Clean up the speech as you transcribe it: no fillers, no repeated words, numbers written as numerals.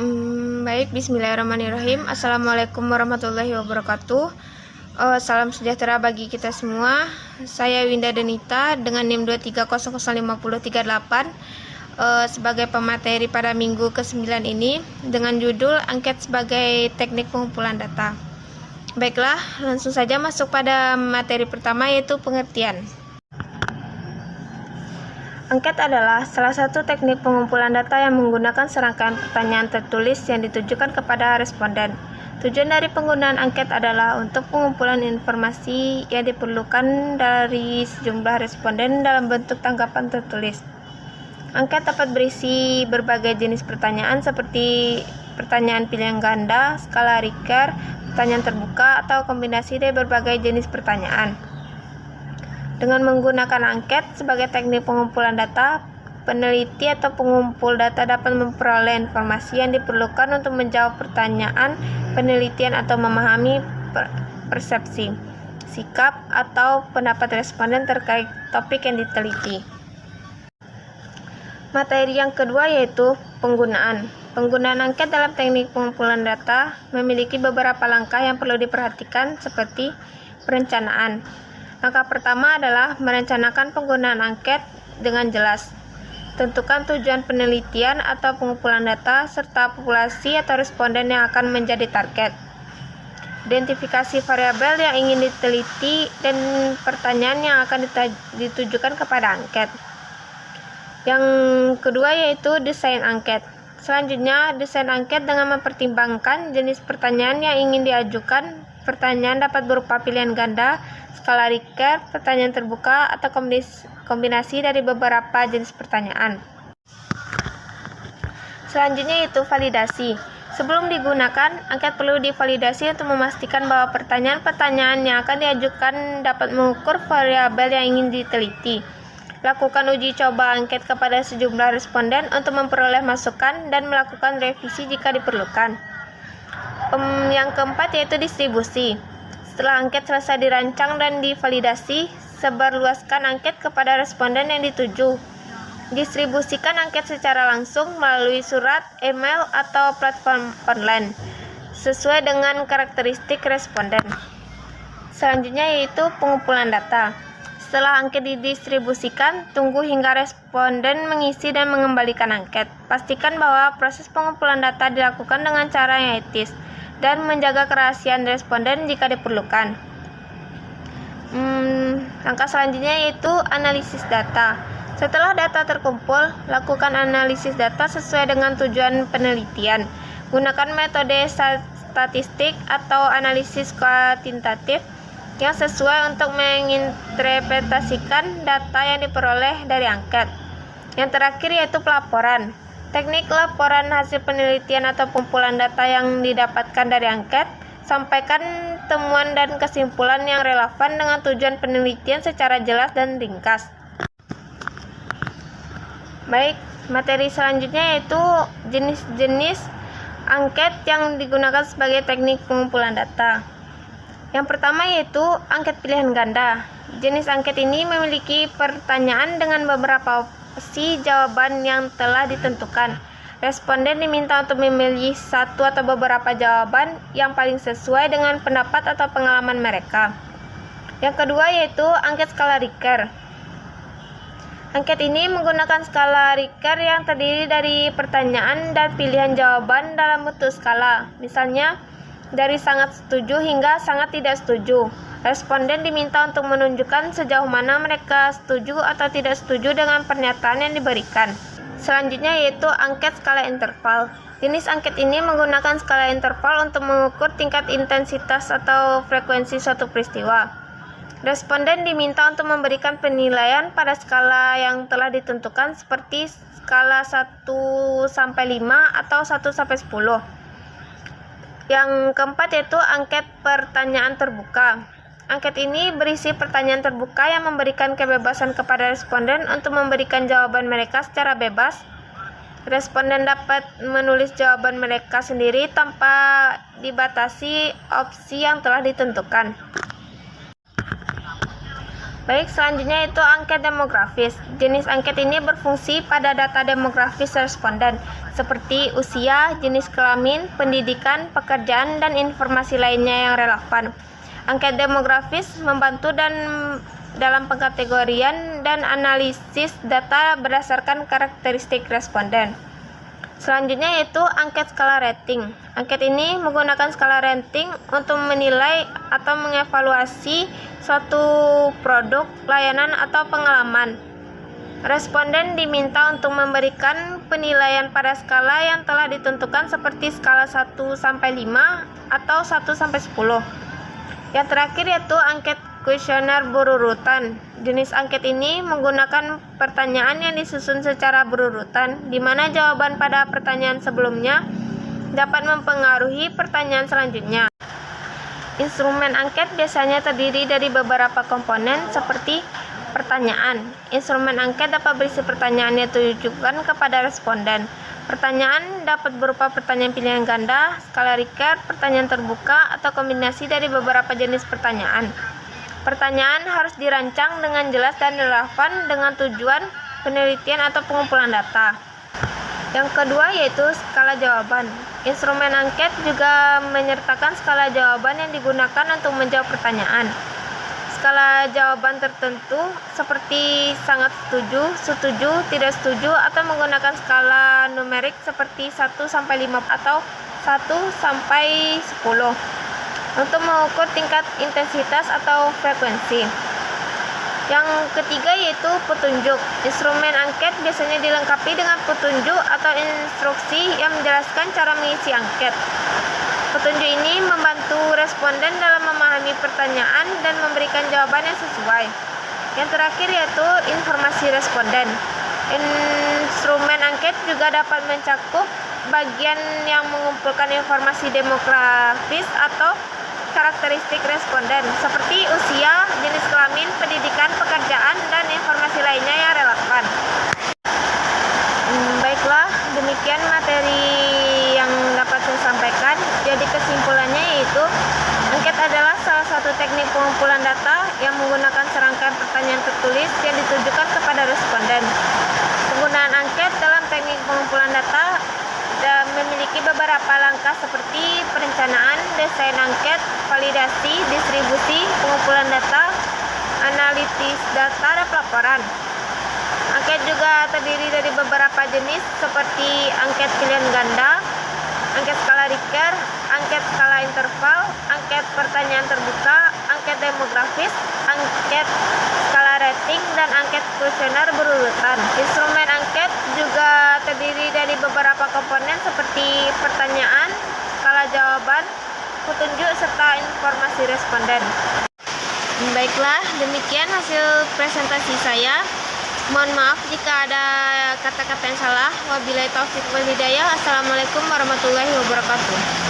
Baik, bismillahirrahmanirrahim. Assalamualaikum warahmatullahi wabarakatuh. Salam sejahtera bagi kita semua. Saya Winda Denita dengan NIM 2300538 sebagai pemateri pada minggu ke-9 ini dengan judul Angket sebagai Teknik Pengumpulan Data. Baiklah, langsung saja masuk pada materi pertama, yaitu pengertian. Angket adalah salah satu teknik pengumpulan data yang menggunakan serangkaian pertanyaan tertulis yang ditujukan kepada responden. Tujuan dari penggunaan angket adalah untuk pengumpulan informasi yang diperlukan dari sejumlah responden dalam bentuk tanggapan tertulis. Angket dapat berisi berbagai jenis pertanyaan seperti pertanyaan pilihan ganda, skala Richter, pertanyaan terbuka, atau kombinasi dari berbagai jenis pertanyaan. Dengan menggunakan angket sebagai teknik pengumpulan data, peneliti atau pengumpul data dapat memperoleh informasi yang diperlukan untuk menjawab pertanyaan penelitian atau memahami persepsi, sikap, atau pendapat responden terkait topik yang diteliti. Materi yang kedua yaitu penggunaan. Penggunaan angket dalam teknik pengumpulan data memiliki beberapa langkah yang perlu diperhatikan seperti perencanaan. Langkah pertama adalah merencanakan penggunaan angket dengan jelas. Tentukan tujuan penelitian atau pengumpulan data serta populasi atau responden yang akan menjadi target. Identifikasi variabel yang ingin diteliti dan pertanyaan yang akan ditujukan kepada angket. Yang kedua yaitu desain angket. Selanjutnya, desain angket dengan mempertimbangkan jenis pertanyaan yang ingin diajukan. Pertanyaan dapat berupa pilihan ganda, skala Richter, pertanyaan terbuka, atau kombinasi dari beberapa jenis pertanyaan. Selanjutnya yaitu validasi. Sebelum digunakan, angket perlu divalidasi untuk memastikan bahwa pertanyaan-pertanyaan yang akan diajukan dapat mengukur variabel yang ingin diteliti. Lakukan uji coba angket kepada sejumlah responden untuk memperoleh masukan dan melakukan revisi jika diperlukan. Yang keempat yaitu distribusi. Setelah angket selesai dirancang dan divalidasi, sebarluaskan angket kepada responden yang dituju. Distribusikan angket secara langsung melalui surat, email, atau platform online, sesuai dengan karakteristik responden. Selanjutnya yaitu pengumpulan data. Setelah angket didistribusikan, tunggu hingga responden mengisi dan mengembalikan angket. Pastikan bahwa proses pengumpulan data dilakukan dengan cara yang etis dan menjaga kerahasiaan responden jika diperlukan. Langkah selanjutnya yaitu analisis data. Setelah data terkumpul, lakukan analisis data sesuai dengan tujuan penelitian. Gunakan metode statistik atau analisis kuantitatif yang sesuai untuk menginterpretasikan data yang diperoleh dari angket. Yang terakhir yaitu pelaporan. Teknik laporan hasil penelitian atau kumpulan data yang didapatkan dari angket. Sampaikan temuan dan kesimpulan yang relevan dengan tujuan penelitian secara jelas dan ringkas. Baik, materi selanjutnya yaitu jenis-jenis angket yang digunakan sebagai teknik pengumpulan data. Yang pertama yaitu angket pilihan ganda. Jenis angket ini memiliki pertanyaan dengan beberapa opsi jawaban yang telah ditentukan. Responden diminta untuk memilih satu atau beberapa jawaban yang paling sesuai dengan pendapat atau pengalaman mereka. Yang kedua yaitu angket skala Richter. Angket ini menggunakan skala Richter yang terdiri dari pertanyaan dan pilihan jawaban dalam bentuk skala. Misalnya, dari sangat setuju hingga sangat tidak setuju. Responden diminta untuk menunjukkan sejauh mana mereka setuju atau tidak setuju dengan pernyataan yang diberikan. Selanjutnya yaitu angket skala interval. Jenis angket ini menggunakan skala interval untuk mengukur tingkat intensitas atau frekuensi suatu peristiwa. Responden diminta untuk memberikan penilaian pada skala yang telah ditentukan seperti skala 1-5 atau 1-10. Yang keempat yaitu angket pertanyaan terbuka. Angket ini berisi pertanyaan terbuka yang memberikan kebebasan kepada responden untuk memberikan jawaban mereka secara bebas. Responden dapat menulis jawaban mereka sendiri tanpa dibatasi opsi yang telah ditentukan. Baik, selanjutnya itu angket demografis. Jenis angket ini berfungsi pada data demografis responden seperti usia, jenis kelamin, pendidikan, pekerjaan, dan informasi lainnya yang relevan. Angket demografis membantu dalam pengkategorian dan analisis data berdasarkan karakteristik responden. Selanjutnya yaitu angket skala rating. Angket ini menggunakan skala rating untuk menilai atau mengevaluasi suatu produk, layanan, atau pengalaman. Responden diminta untuk memberikan penilaian pada skala yang telah ditentukan seperti skala 1-5 atau 1-10. Yang terakhir yaitu angket kuesioner berurutan. Jenis angket ini menggunakan pertanyaan yang disusun secara berurutan, di mana jawaban pada pertanyaan sebelumnya dapat mempengaruhi pertanyaan selanjutnya. Instrumen angket biasanya terdiri dari beberapa komponen seperti pertanyaan. Instrumen angket dapat berisi pertanyaan yang ditujukan kepada responden. Pertanyaan dapat berupa pertanyaan pilihan ganda, skala Likert, pertanyaan terbuka, atau kombinasi dari beberapa jenis pertanyaan. Pertanyaan harus dirancang dengan jelas dan relevan dengan tujuan penelitian atau pengumpulan data. Yang kedua yaitu skala jawaban. Instrumen angket juga menyertakan skala jawaban yang digunakan untuk menjawab pertanyaan. Skala jawaban tertentu seperti sangat setuju, setuju, tidak setuju, atau menggunakan skala numerik seperti 1-5 atau 1-10 untuk mengukur tingkat intensitas atau frekuensi. Yang ketiga yaitu petunjuk. Instrumen angket biasanya dilengkapi dengan petunjuk atau instruksi yang menjelaskan cara mengisi angket. Petunjuk ini membantu responden dalam memahami pertanyaan dan memberikan jawaban yang sesuai. Yang terakhir yaitu informasi responden. Instrumen angket juga dapat mencakup bagian yang mengumpulkan informasi demografis atau karakteristik responden seperti usia, jenis kelamin, pendidikan, pekerjaan, dan informasi lainnya yang relevan. Baiklah, demikian materi yang dapat saya sampaikan. Jadi kesimpulannya yaitu angket adalah salah satu teknik pengumpulan data yang menggunakan serangkaian pertanyaan tertulis yang ditujukan kepada responden. Penggunaan angket dalam teknik pengumpulan data dan memiliki beberapa langkah seperti perencanaan, desain angket, validasi, distribusi, pengumpulan data, analisis data, dan pelaporan. Angket juga terdiri dari beberapa jenis seperti angket pilihan ganda, angket skala Likert, angket skala interval, angket pertanyaan terbuka, angket demografis, angket skala rating, dan angket kuesioner berurutan. Instrumen angket juga terdiri dari beberapa komponen seperti pertanyaan, skala jawaban, petunjuk, serta informasi responden. Baiklah, demikian hasil presentasi saya. Mohon maaf jika ada kata-kata yang salah. Wabillahi taufiq wal hidayah. Assalamualaikum warahmatullahi wabarakatuh.